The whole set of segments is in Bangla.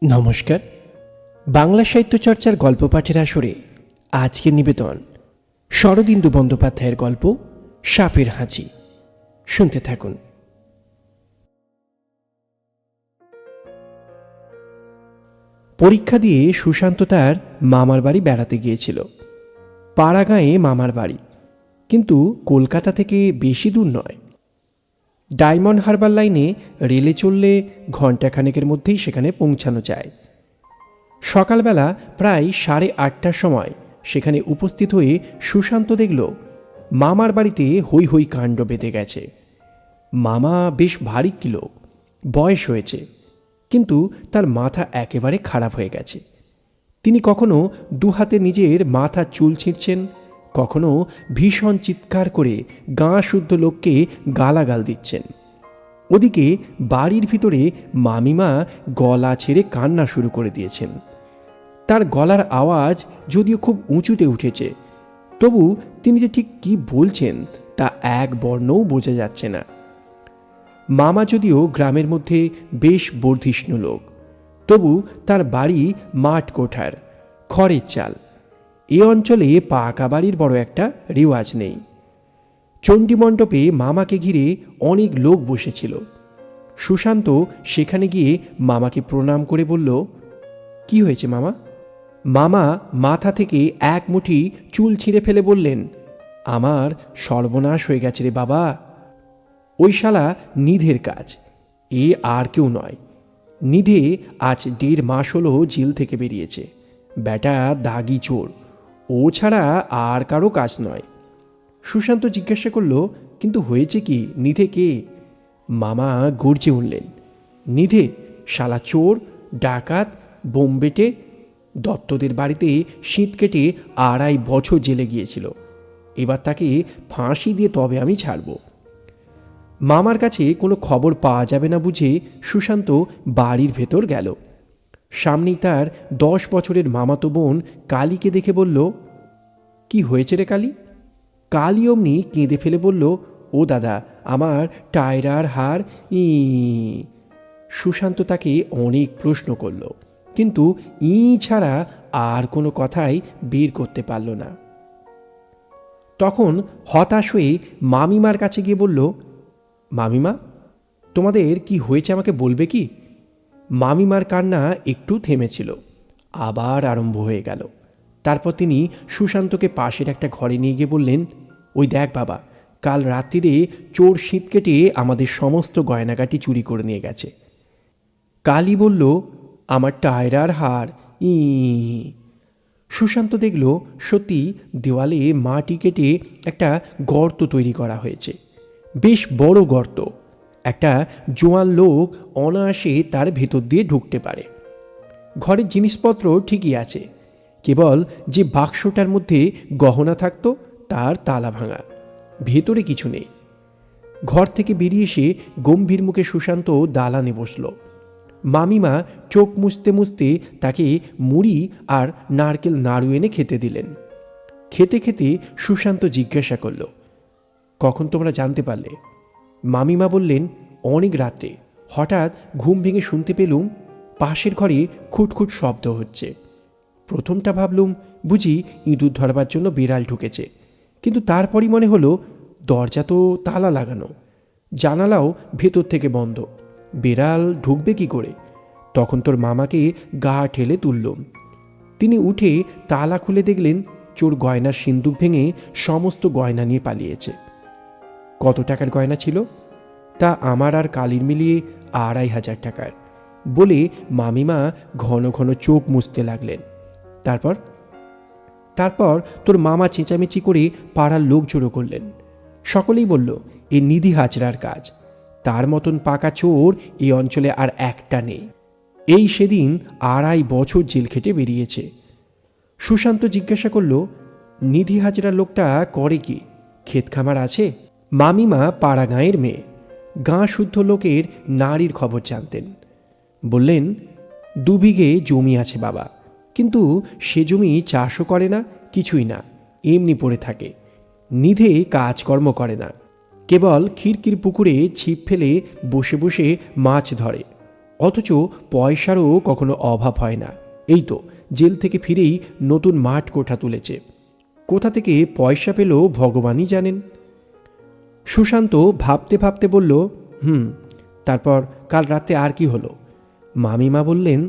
নমস্কার। বাংলা সাহিত্য চর্চার গল্প পাঠের আসরে আজকের নিবেদন শরদিন্দু বন্দ্যোপাধ্যায়ের গল্প সাপের হাঁচি। শুনতে থাকুন। পরীক্ষা দিয়ে সুশান্ত তার মামার বাড়ি বেড়াতে গিয়েছিল। পাড়াগাঁয়ে মামার বাড়ি, কিন্তু কলকাতা থেকে বেশি দূর নয়। ডায়মন্ড হারবার লাইনে রেলে চললে ঘণ্টাখানেকের মধ্যেই সেখানে পৌঁছানো যায়। সকালবেলা প্রায় 8:30টার সময় সেখানে উপস্থিত হয়ে সুশান্ত দেখল মামার বাড়িতে হৈ হৈ কাণ্ড বেঁধে গেছে। মামা বেশ ভারী কিলো, বয়স হয়েছে, কিন্তু তার মাথা একেবারে খারাপ হয়ে গেছে। তিনি কখনো দুহাতে নিজের মাথার চুল ছিঁড়ছেন, কখনো ভীষণ চিৎকার করে গাঁ শুদ্ধ লোককে গালাগাল দিচ্ছেন। ওদিকে বাড়ির ভিতরে মামিমা গলা ছেড়ে কান্না শুরু করে দিয়েছেন। তার গলার আওয়াজ যদিও খুব উঁচুতে উঠেছে, তবু তিনি যে ঠিক কী বলছেন তা এক বর্ণও বোঝা যাচ্ছে না। মামা যদিও গ্রামের মধ্যে বেশ বর্ধিষ্ণু লোক, তবু তার বাড়ি মাঠ কোঠার, খড়ের চাল। এ অঞ্চলে পাকা বাড়ির বড় একটা রেওয়াজ নেই। চণ্ডীমণ্ডপে মামাকে ঘিরে অনেক লোক বসেছিল। সুশান্ত সেখানে গিয়ে মামাকে প্রণাম করে বলল, কি হয়েছে মামা? মামা মাথা থেকে এক মুঠি চুল ছিঁড়ে ফেলে বললেন, আমার সর্বনাশ হয়ে গেছে রে বাবা। ওই শালা নিধের কাজ, এ আর কেউ নয়। নিধে আজ 1.5 মাস হলো জেল থেকে বেরিয়েছে। ব্যাটা দাগি চোর, ও ছাড়া আর কারো কাজ নয়। সুশান্ত জিজ্ঞাসা করল, কিন্তু হয়েছে কি? নিধে কে? মামা গর্জে উঠলেন, নিধে শালা চোর, ডাকাত, বোমবেটে। দত্তদের বাড়িতে শীত কেটে 2.5 বছর জেলে গিয়েছিল। এবার তাকে ফাঁসি দিয়ে তবে আমি ছাড়ব। মামার কাছে কোনো খবর পাওয়া যাবে না বুঝে সুশান্ত বাড়ির ভেতর গেল। সামনেই তার 10 বছরের মামাতো বোন কালীকে দেখে বলল, কি হয়েছে রে কালী? কালী অমনি কেঁদে ফেলে বলল, ও দাদা, আমার টায়রার হাড় ই। সুশান্ত তাকে অনেক প্রশ্ন করল, কিন্তু ই ছাড়া আর কোনো কথাই বের করতে পারল না। তখন হতাশ হয়ে মামিমার কাছে গিয়ে বলল, মামিমা, তোমাদের কি হয়েছে আমাকে বলবে কি? মামিমার কান্না একটু থেমেছিল, আবার আরম্ভ হয়ে গেল। তারপর তিনি সুশান্তকে পাশের একটা ঘরে নিয়ে গিয়ে বললেন, ওই দেখ বাবা, কাল রাত্রিরে চোর শীত কেটে আমাদের সমস্ত গয়নাগাটি চুরি করে নিয়ে গেছে। কালী বলল, আমার টায়রার হাড় ই। সুশান্ত দেখল সত্যি দেওয়ালে মাটি কেটে একটা গর্ত তৈরি করা হয়েছে, বেশ বড় গর্ত। একটা জোয়ান লোক অনায়াসে তার ভেতর দিয়ে ঢুকতে পারে। ঘরের জিনিসপত্র ঠিকই আছে, কেবল যে বাক্সটার মধ্যে গহনা থাকতো তার তালা ভাঙা, ভেতরে কিছু নেই। ঘর থেকে বেরিয়ে এসে গম্ভীর মুখে সুশান্ত দালানে বসল। মামিমা চোখ মুছতে মুছতে তাকে মুড়ি আর নারকেল নাড়ু এনে খেতে দিলেন। খেতে খেতে সুশান্ত জিজ্ঞাসা করল, কখন তোমরা জানতে পারলে? মামিমা বললেন, অনেক রাত্রে হঠাৎ ঘুম ভেঙে শুনতে পেলুম পাশের ঘরে খুটখুট শব্দ হচ্ছে। প্রথমটা ভাবলুম বুঝি ইঁদুর ধরবার জন্য বিড়াল ঢুকেছে, কিন্তু তারপরই মনে হলো দরজা তো তালা লাগানো, জানালাও ভেতর থেকে বন্ধ, বিড়াল ঢুকবে কি করে? তখন তোর মামাকে গা ঠেলে তুললুম। তিনি উঠে তালা খুলে দেখলেন চোর গয়নার সিন্দুক ভেঙে সমস্ত গয়না নিয়ে পালিয়েছে। কত টাকার গয়না ছিল? তা আমার আর কালির মিলিয়ে 2,500 টাকার, বলে মামিমা ঘন ঘন চোখ মুছতে লাগলেন। তারপর তোর মামা চেঁচামেচি করে পাড়ার লোক জড়ো করলেন। সকলেই বলল, এ নিধি হাজরার কাজ, তার মতন পাকা চোর এই অঞ্চলে আর একটা নেই। এই সেদিন 2.5 বছর জেল খেটে বেরিয়েছে। সুশান্ত জিজ্ঞাসা করল, নিধি হাজরা লোকটা করে কি? ক্ষেত খামার আছে? মামিমা পাড়া গাঁয়ের মেয়ে, গাঁ শুদ্ধ লোকের নারীর খবর জানতেন। বললেন, 2 বিঘে জমি আছে বাবা, কিন্তু সে জমি চাষও করে না, কিছুই না, এমনি পড়ে থাকে। নিধে কাজকর্ম করে না, কেবল খিড়কির পুকুরে ছিপ ফেলে বসে বসে মাছ ধরে। অথচ পয়সারও কখনো অভাব হয় না। এই তো জেল থেকে ফিরেই নতুন মাঠ কোঠা তুলেছে। কোথা থেকে পয়সা পেল ভগবানই জানেন। সুশান্ত ভাবতে ভাবতে বলল, তারপর কাল রাতে আর কি হলো? মামিমা বললেন,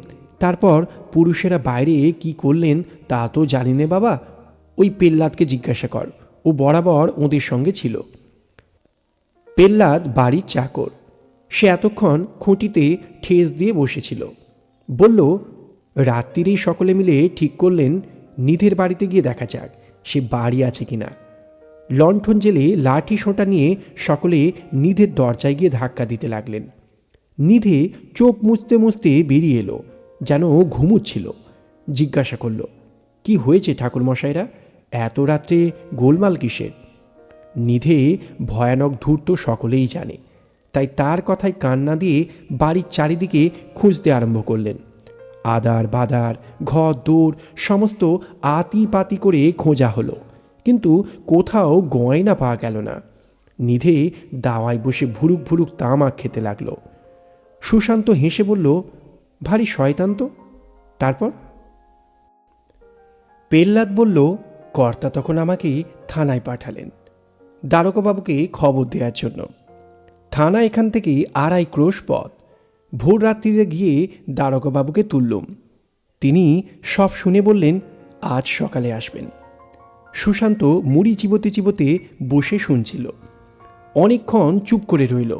তারপর পুরুষেরা বাইরে কি করলেন তা তো জানি নে বাবা। ওই পেল্লাদকে জিজ্ঞাসা কর, ও বরাবর ওদের সঙ্গে ছিল। পেল্লাদ বাড়ির চাকর। সে এতক্ষণ খুঁটিতে ঠেস দিয়ে বসেছিল। বলল, রাত্রিরেই সকলে মিলে ঠিক করলেন নিধের বাড়িতে গিয়ে দেখা যাক সে বাড়ি আছে কিনা। লণ্ঠন জেলে লাঠি সোঁটা নিয়ে সকলে নিধের দরজায় গিয়ে ধাক্কা দিতে লাগলেন। নিধে চোখ মুছতে মুছতে বেরিয়ে এলো, যেন ঘুমুচ্ছিল। জিজ্ঞাসা করল, কি হয়েছে ঠাকুরমশাইরা, এত রাত্রে গোলমাল কিসের? নিধে ভয়ানক ধূর্ত সকলেই জানে, তাই তার কথায় কান না দিয়ে বাড়ির চারিদিকে খুঁজতে আরম্ভ করলেন। আদার বাদার ঘর দৌড় সমস্ত আতিপাতি করে খোঁজা হলো, কিন্তু কোথাও গয়না পাওয়া গেল না। নিধে দাওয়ায় বসে ভুরুক ভুরুক তামাক খেতে লাগলো। সুশান্ত হেসে বলল, ভারী শয়তান তো। তারপর? পেল্লাদ বলল, কর্তা তখন আমাকে থানায় পাঠালেন দারোগাবাবুকে খবর দেওয়ার জন্য। থানা এখান থেকে 2.5 ক্রোশ পথ। ভোর রাত্রিরে গিয়ে দারোগাবাবুকে তুললুম। তিনি সব শুনে বললেন, আজ সকালে আসবেন। সুশান্ত মুড়ি চিবোতে চিবোতে বসে শুনছিল। অনেকক্ষণ চুপ করে রইল।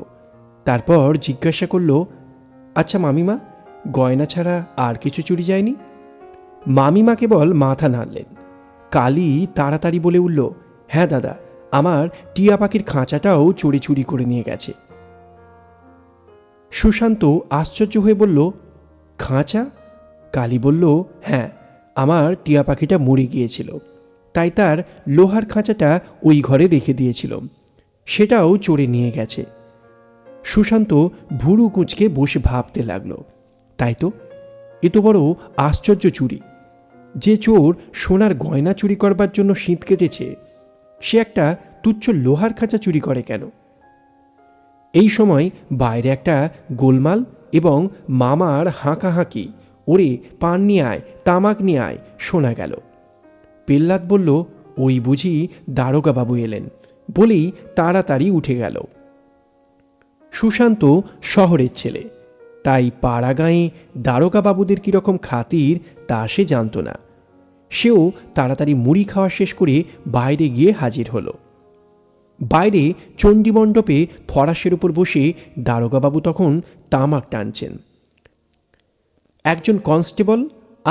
তারপর জিজ্ঞাসা করল, আচ্ছা মামিমা, গয়না ছাড়া আর কিছু চুরি যায়নি? মামিমা কেবল মাথা নাড়লেন। কালী তাড়াতাড়ি বলে উঠল, হ্যাঁ দাদা, আমার টিয়া পাখির খাঁচাটাও চুরি চুরি করে নিয়ে গেছে। সুশান্ত আশ্চর্য হয়ে বলল, খাঁচা? কালী বলল, হ্যাঁ, আমার টিয়া পাখিটা মরে গিয়েছিল, তাই তার লোহার খাঁচাটা ওই ঘরে রেখে দিয়েছিল, সেটাও চোরে নিয়ে গেছে। সুশান্ত ভুরু কুঁচকে বসে ভাবতে লাগলো, তাই তো, এ তো বড় আশ্চর্য চুরি। যে চোর সোনার গয়না চুরি করবার জন্য শীত কেটেছে, সে একটা তুচ্ছ লোহার খাঁচা চুরি করে কেন? এই সময় বাইরে একটা গোলমাল এবং মামার হাঁকাহাঁকি, ওরে পান নিয়ে আয়, তামাক নিয়ে আয়, শোনা গেল। পেল্লাদ বলল, ওই বুঝি দারোগাবাবু এলেন, বলেই তাড়াতাড়ি উঠে গেল। সুশান্ত শহরের ছেলে, তাই পাড়া গাঁয়ে দারোগাবাবুদের কীরকম খাতির তা সে জানত না। সেও তাড়াতাড়ি মুড়ি খাওয়া শেষ করে বাইরে গিয়ে হাজির হলো। বাইরে চণ্ডীমণ্ডপে ফরাসের উপর বসে দারোগাবাবু তখন তামাক টানছেন। একজন কনস্টেবল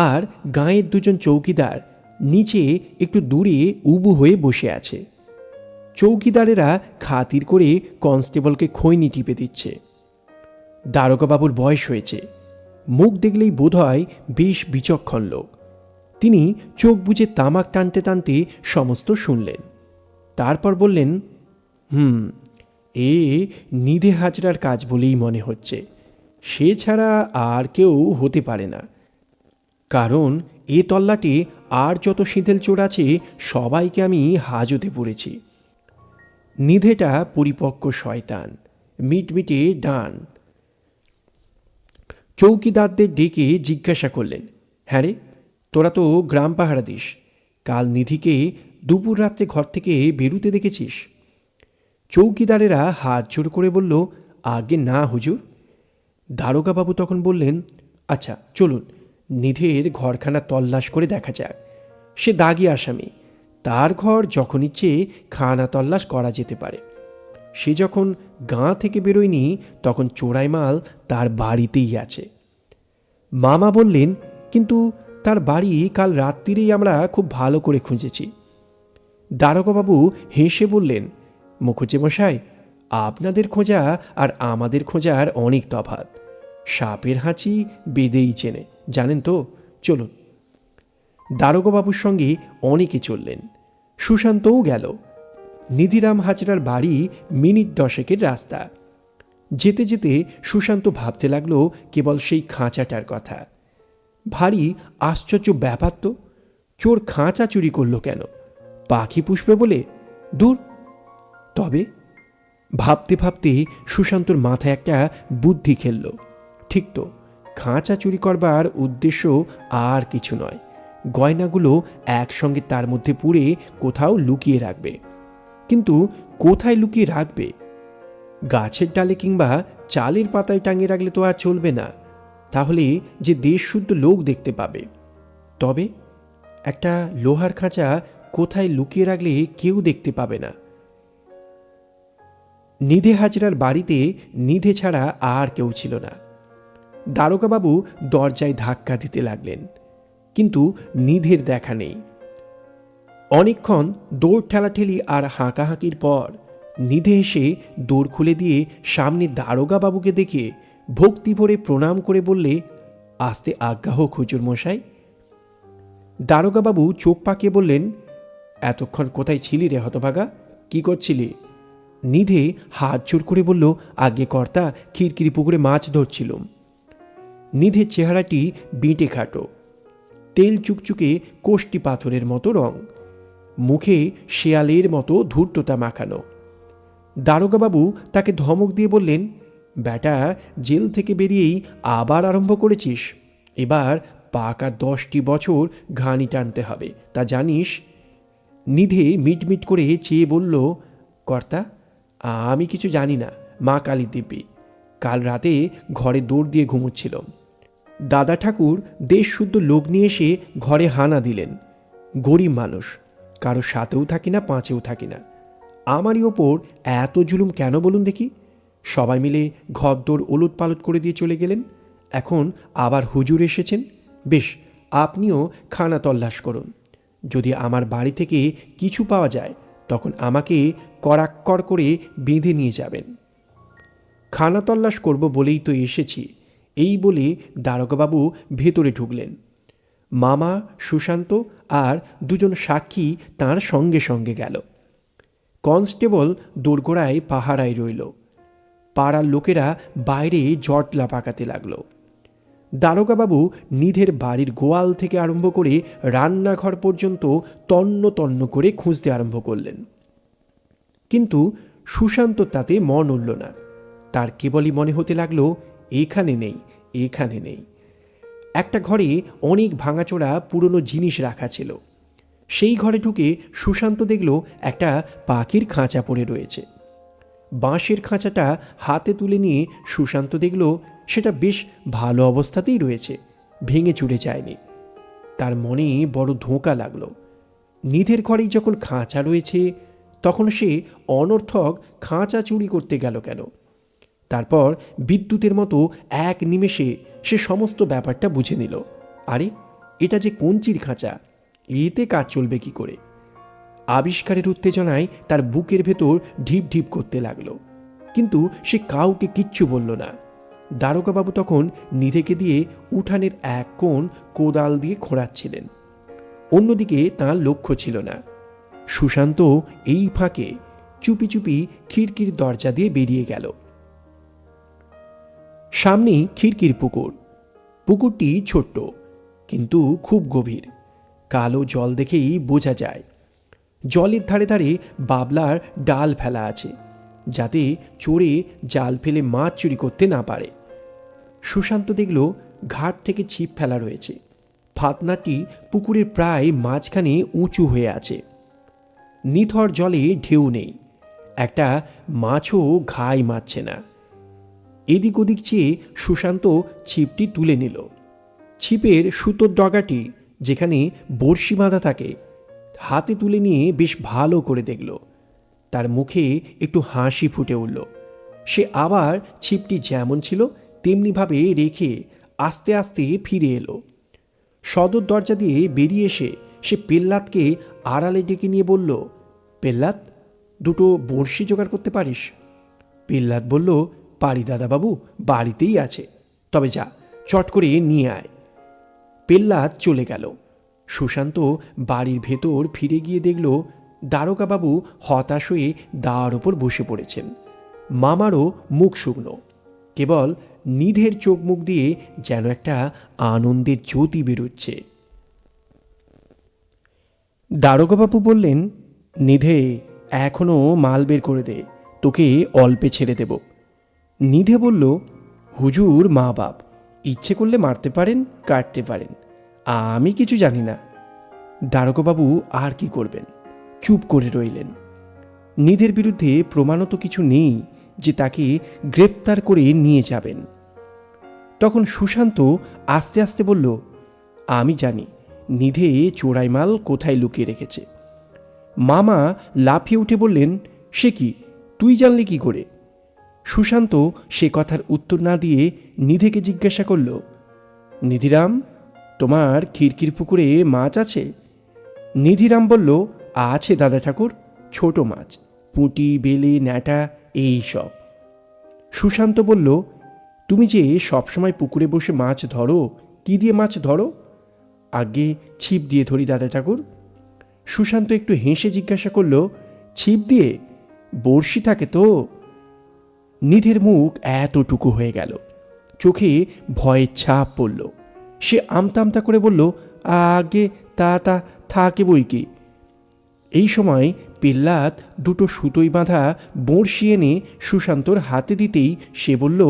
আর গাঁয়ের 2 জন চৌকিদার নিচে একটু দূরে উবু হয়ে বসে আছে। চৌকিদারেরা খাতির করে কনস্টেবলকে খৈনি টিপে দিচ্ছে। দারোগাবাবুর বয়স হয়েছে, মুখ দেখলেই বোধ হয় বেশ বিচক্ষণ লোক। তিনি চোখ বুজে তামাক টানতে টানতে সমস্ত শুনলেন। তারপর বললেন, এ নিধে হাজরার কাজ বলেই মনে হচ্ছে, সে ছাড়া আর কেউ হতে পারে না। কারণ এ তল্লাটে আর যত সিঁধেল চোর আছে সবাইকে আমি হাজতে পড়েছি। নিধেটা পরিপক্ক শয়তান, মিটমিটে ডান। চৌকিদারদের ডেকে জিজ্ঞাসা করলেন, হ্যাঁ রে, তোরা তো গ্রাম পাহারা দিস, কাল নিধিকে দুপুর রাত্রে ঘর থেকে বেরুতে দেখেছিস? চৌকিদারেরা হাত জোর করে বলল, আগে না হুজুর। দারোগাবাবু তখন বললেন, আচ্ছা চলুন, নিধের ঘরখানা তল্লাশ করে দেখা যাক। সে দাগি আসামি, তার ঘর যখন ইচ্ছে খানা তল্লাশ করা যেতে পারে। সে যখন গাঁ থেকে বেরোয়নি তখন চোরাই মাল তার বাড়িতেই আছে। মামা বললেন, কিন্তু তার বাড়ি কাল রাত্রিরেই আমরা খুব ভালো করে খুঁজেছি। দারোগাবাবু হেসে বললেন, মুখুজ্জেমশাই, আপনাদের খোঁজা আর আমাদের খোঁজার অনেক তফাৎ। সাপের হাঁচি বেঁধেই চেনে, জানেন তো। চলুন। দারোগাবাবুর সঙ্গে অনেকে চললেন। সুশান্তও গেল। নিধিরাম হাজরার বাড়ি মিনিট 10 রাস্তা। যেতে যেতে সুশান্ত ভাবতে লাগলো কেবল সেই খাঁচাটার কথা। ভারী আশ্চর্য ব্যাপার তো, চোর খাঁচা চুরি করলো কেন? পাখি পুষবে বলে? দূর। তবে ভাবতে ভাবতে সুশান্তর মাথায় একটা বুদ্ধি খেলল। ঠিক তো, খাঁচা চুরি করবার উদ্দেশ্য আর কিছু নয়, গয়নাগুলো একসঙ্গে তার মধ্যে পুরে কোথাও লুকিয়ে রাখবে। কিন্তু কোথায় লুকিয়ে রাখবে? গাছের ডালে কিংবা চালের পাতায় টাঙিয়ে রাখলে তো আর চলবে না, তাহলে যে দেশশুদ্ধ লোক দেখতে পাবে। তবে একটা লোহার খাঁচা কোথায় লুকিয়ে রাখলে কেউ দেখতে পাবে না। নিধে হাজরার বাড়িতে নিধে ছাড়া আর কেউ ছিল না। দারোগাবাবু দরজায় ধাক্কা দিতে লাগলেন, কিন্তু নিধের দেখা নেই। অনেকক্ষণ দৌড় ঠেলাঠেলি আর হাঁকাহাঁকির পর নিধে এসে দৌড় খুলে দিয়ে সামনে দারোগাবাবুকে দেখে ভক্তি ভরে প্রণাম করে বললে, আস্তে আজ্ঞা হোক হুজুর মশাই। দারোগাবাবু চোখ পাকিয়ে বললেন, এতক্ষণ কোথায় ছিলি রে হতভাগা, কি করছিলি? নিধে হাত জোর করে বলল, আগে কর্তা, খিরকিরি পুকুরে মাছ ধরছিলুম। নিধের চেহারাটি বিঁটে খাটো, তেল চুকচুকে কোষ্টি পাথরের মতো রং, মুখে শেয়ালের মতো ধূর্ততা মাখানো। দারোগাবাবু তাকে ধমক দিয়ে বললেন, ব্যাটা, জেল থেকে বেরিয়েই আবার আরম্ভ করেছিস? এবার পাকা 10টি বছর ঘানি টানতে হবে, তা জানিস? নিধে মিটমিট করে চেয়ে বলল, কর্তা, আমি কিছু জানি না, মা কালী দিব্যি। কাল রাতে ঘরে দৌড় দিয়ে ঘুমোচ্ছিল। দাদা ঠাকুর দেশশুদ্ধ লোক নিয়ে এসে ঘরে হানা দিলেন। গরিব মানুষ, কারো সাথেও থাকি না, পাঁচেও থাকি না। আমারই ওপর এত জুলুম কেন বলুন দেখি? সবাই মিলে ঘরদোর ওলট পালট করে দিয়ে চলে গেলেন। এখন আবার হুজুর এসেছেন। বেশ, আপনিও খানা তল্লাশ করুন। যদি আমার বাড়ি থেকে কিছু পাওয়া যায়, তখন আমাকে কড়াক্কর করে বেঁধে নিয়ে যাবেন। খানা তল্লাশ করব বলেই তো এসেছি, এই বলে দারোগাবাবু ভেতরে ঢুকলেন। মামা, সুশান্ত আর দুজন সাক্ষী তাঁর সঙ্গে সঙ্গে গেল। কনস্টেবল দোরগোড়ায় পাহারায় রইল। পাড়ার লোকেরা বাইরে জটলা পাকাতে লাগল। দারোগাবাবু নিধের বাড়ির গোয়াল থেকে আরম্ভ করে রান্নাঘর পর্যন্ত তন্ন তন্ন করে খুঁজতে আরম্ভ করলেন। কিন্তু সুশান্ত তাতে মন উঠল না। তার কেবলই মনে হতে লাগলো, এখানে নেই, এখানে নেই। একটা ঘরে অনেক ভাঙাচোরা পুরনো জিনিস রাখা ছিল। সেই ঘরে ঢুকে সুশান্ত দেখল একটা পাখির খাঁচা পড়ে রয়েছে। বাঁশের খাঁচাটা হাতে তুলে নিয়ে সুশান্ত দেখল সেটা বেশ ভালো অবস্থাতেই রয়েছে, ভেঙে চুরে যায়নি। তার মনে বড় ধোঁকা লাগলো। নিধের ঘরেই যখন খাঁচা রয়েছে, তখন সে অনর্থক খাঁচা চুরি করতে গেল কেন? তারপর বিদ্যুতের মতো এক নিমেষে সে সমস্ত ব্যাপারটা বুঝে নিল। আরে, এটা যে কঞ্চির খাঁচা, এতে কাজ চলবে কি করে? আবিষ্কারের উত্তেজনায় তার বুকের ভেতর ঢিপ ঢিপ করতে লাগলো, কিন্তু সে কাউকে কিচ্ছু বলল না। দারোগাবাবু তখন নিধেকে দিয়ে উঠানের এক কোণ কোদাল দিয়ে খোঁড়াচ্ছিলেন। অন্যদিকে তাঁর লক্ষ্য ছিল না। সুশান্ত এই ফাঁকে চুপি চুপি খিড়কির দরজা দিয়ে বেরিয়ে গেল। সামনেই খিড়কির পুকুর। পুকুরটি ছোট্ট, কিন্তু খুব গভীর। কালো জল দেখেই বোঝা যায়। জলের ধারে ধারে বাবলার ডাল ফেলা আছে, যাতে চোরে জাল ফেলে মাছ চুরি করতে না পারে। সুশান্ত দেখল ঘাট থেকে ছিপ ফেলা রয়েছে। ফাতনাটি পুকুরের প্রায় মাঝখানে উঁচু হয়ে আছে। নিথর জলে ঢেউ নেই, একটা মাছও ঘাই মারছে না। এদিক ওদিক চেয়ে সুশান্ত ছিপটি তুলে নিল। ছিপের সুতোর ডগাটি যেখানে বড়শি বাঁধা থাকে হাতে তুলে নিয়ে বেশ ভালো করে দেখল। তার মুখে একটু হাসি ফুটে উঠল। সে আবার ছিপটি যেমন ছিল তেমনিভাবে রেখে আস্তে আস্তে ফিরে এলো। সদর দরজা দিয়ে বেরিয়ে এসে সে পেল্লাতকে আড়ালে ডেকে নিয়ে বলল, পেল্লাত, দুটো বড়শি জোগাড় করতে পারিস? পেল্লাত বলল, পারি দাদাবাবু, বাড়িতেই আছে। তবে যা, চট করে নিয়ে আয়। পেল্লাত চলে গেল। সুশান্ত বাড়ির ভেতর ফিরে গিয়ে দেখল দারোগাবাবু হতাশ হয়ে দাওয়ার ওপর বসে পড়েছেন। মামারও মুখ শুকনো, কেবল নিধের চোখ মুখ দিয়ে যেন একটা আনন্দের জ্যোতি বেরোচ্ছে। দারোগাবাবু বললেন, নিধে, এখনো মাল বের করে দে, তোকে অল্পে ছেড়ে দেব। নিধে বলল, হুজুর মা বাপ, ইচ্ছে করলে মারতে পারেন, কাটতে পারেন, আমি কিছু জানি না। দারোগাবাবু আর কি করবেন, চুপ করে রইলেন। নিধির বিরুদ্ধে প্রমাণও তো কিছু নেই যে তাকে গ্রেপ্তার করে নিয়ে যাবেন। তখন সুশান্ত আস্তে আস্তে বলল, আমি জানি নিধে চোরাই মাল কোথায় লুকিয়ে রেখেছে। মামা লাফিয়ে উঠে বললেন, সে কি, তুই জানলি কি করে? সুশান্ত সে কথার উত্তর না দিয়ে নিধিকে জিজ্ঞাসা করল, নিধিরাম, তোমার খিড়কির পুকুরে মাছ আছে? নিধিরাম বলল, আছে দাদা ঠাকুর, ছোট মাছ, পুঁটি, বেলে, ন্যাটা, এই সব। সুশান্ত বলল, তুমি যে সবসময় পুকুরে বসে মাছ ধরো, কি দিয়ে মাছ ধরো? আগে ছিপ দিয়ে ধরি দাদা ঠাকুর। সুশান্ত একটু হেসে জিজ্ঞাসা করল, ছিপ দিয়ে? বড়শি থাকে তো? নিধির মুখ এতটুকু হয়ে গেল, চোখে ভয়ের ছাপ পড়ল। সে আমতা আমতা করে বলল, আগে তা তা থাকে বই কি। এই সময় পেল্লাত দুটো সুতোই বাঁধা বড়শি এনে সুশান্তর হাতে দিতেই সে বলল,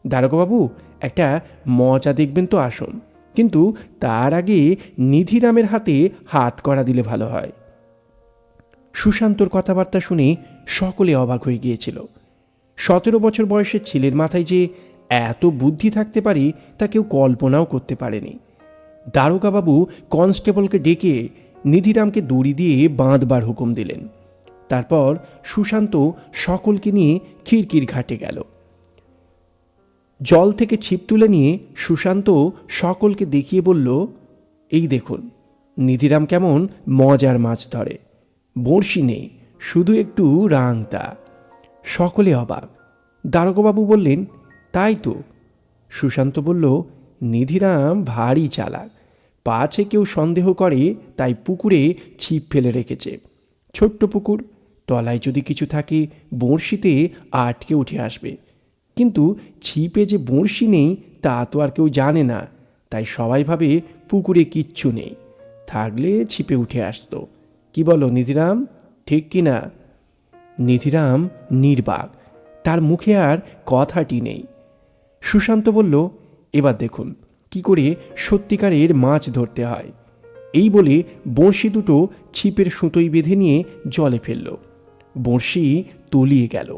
দারোগাবাবু, একটা মজা দেখবেন তো আসুন, কিন্তু তার আগে নিধিরামের হাতে হাত করা দিলে ভালো হয়। সুশান্তর কথাবার্তা শুনে সকলে অবাক হয়ে গিয়েছিল। 17 বছর বয়সের ছেলের মাথায় যে এত বুদ্ধি থাকতে পারে তা কেউ কল্পনাও করতে পারেনি। দারোগাবাবু কনস্টেবলকে ডেকে নিধিরামকে দড়ি দিয়ে বাঁধবার হুকুম দিলেন। তারপর সুশান্ত সকলকে নিয়ে খিড়কির ঘাটে গেল। জল থেকে ছিপ তুলে নিয়ে সুশান্ত সকলকে দেখিয়ে বলল, এই দেখুন নিধিরাম কেমন মজার মাছ ধরে, বড়শি নেই, শুধু একটু রাংতা। সকলে অবাক। দারোগাবাবু বললেন, তাই তো। সুশান্ত বলল, নিধিরাম ভারী চালাক, পাছে কেউ সন্দেহ করে তাই পুকুরে ছিপ ফেলে রেখেছে। ছোট্ট পুকুর, তলায় যদি কিছু থাকে বড়শিতে আটকে উঠে আসবে, কিন্তু ছিপে যে বড়শি নেই তা তো আর কেউ জানে না, তাই সবাই ভাবে পুকুরে কিচ্ছু নেই, থাকলে ছিপে উঠে আসতো। কি বলো নিধিরাম, ঠিক কি না? নিধিরাম নির্বাক, তার মুখে আর কথাটি নেই। সুশান্ত বলল, এবার দেখুন কি করে সত্যিকারের মাছ ধরতে হয়। এই বলে বড়শি দুটো ছিপের সুতোয় বেঁধে নিয়ে জলে ফেলল। বড়শি তলিয়ে গেল।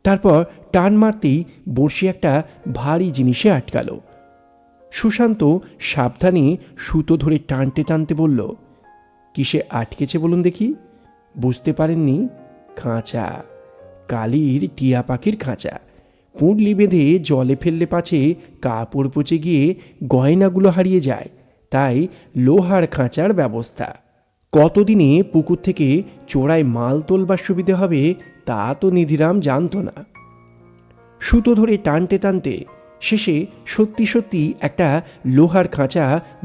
তারপর টান মারতেই বড়শি একটা ভারী জিনিসে আটকাল। সুশান্ত সাবধানে সুতো ধরে টানতে টানতে বলল, কিসে আটকেছে বলুন দেখি? বুঝতে পারেননি? খাঁচা, কালির টিয়া পাখির খাঁচা। পুঁটলি বেঁধে জলে ফেললে পাছে কাপড় পচে গিয়ে গয়নাগুলো হারিয়ে যায়, তাই লোহার খাঁচার ব্যবস্থা। কতদিনে পুকুর থেকে চোরাই মাল তোলবার সুবিধে হবে তা তো নিধিরাম জানত না। সুতো ধরে টানতে টানতে শেষে সত্যি সত্যি একটা লোহার খাঁচা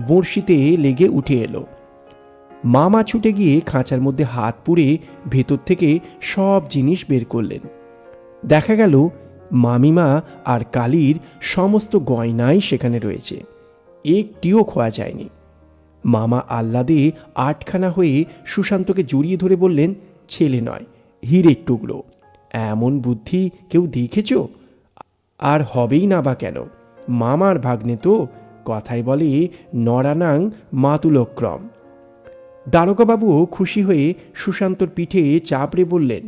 বড়শিতে লেগে উঠে এলো। মামা ছুটে গিয়ে খাঁচার মধ্যে হাত পুড়ে ভেতর থেকে সব জিনিস বের করলেন। দেখা গেল মামিমা আর কালীর সমস্ত গয়নাই সেখানে রয়েছে, একটিও খোয়া যায়নি। মামা আহ্লাদে আটখানা হয়ে সুশান্তকে জড়িয়ে ধরে বললেন, ছেলে নয়, হীরের টুকরো। এমন বুদ্ধি কেউ দেখেছ? আর হবেই না বা কেন, মামার ভাগ্নে তো, কথায় বলে নরানাং মাতুলক্রম। দারোগাবাবুও খুশি হয়ে সুশান্তর পিঠে চাপড়ে বললেন,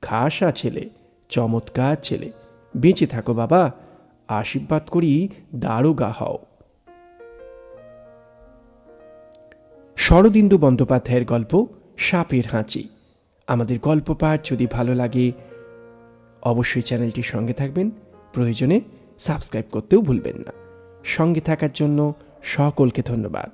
খাসা ছেলে, চমৎকার ছেলে, বেঁচে থাকো বাবা, আশীর্বাদ করি দারোগা হও। শরদিন্দু বন্দ্যোপাধ্যায়ের গল্প সাপের হাঁচি। আমাদের গল্প পাঠ যদি ভালো লাগে অবশ্যই চ্যানেলটির সঙ্গে থাকবেন, প্রয়োজনে সাবস্ক্রাইব করতেও ভুলবেন না। সঙ্গে থাকার জন্য সকলকে ধন্যবাদ।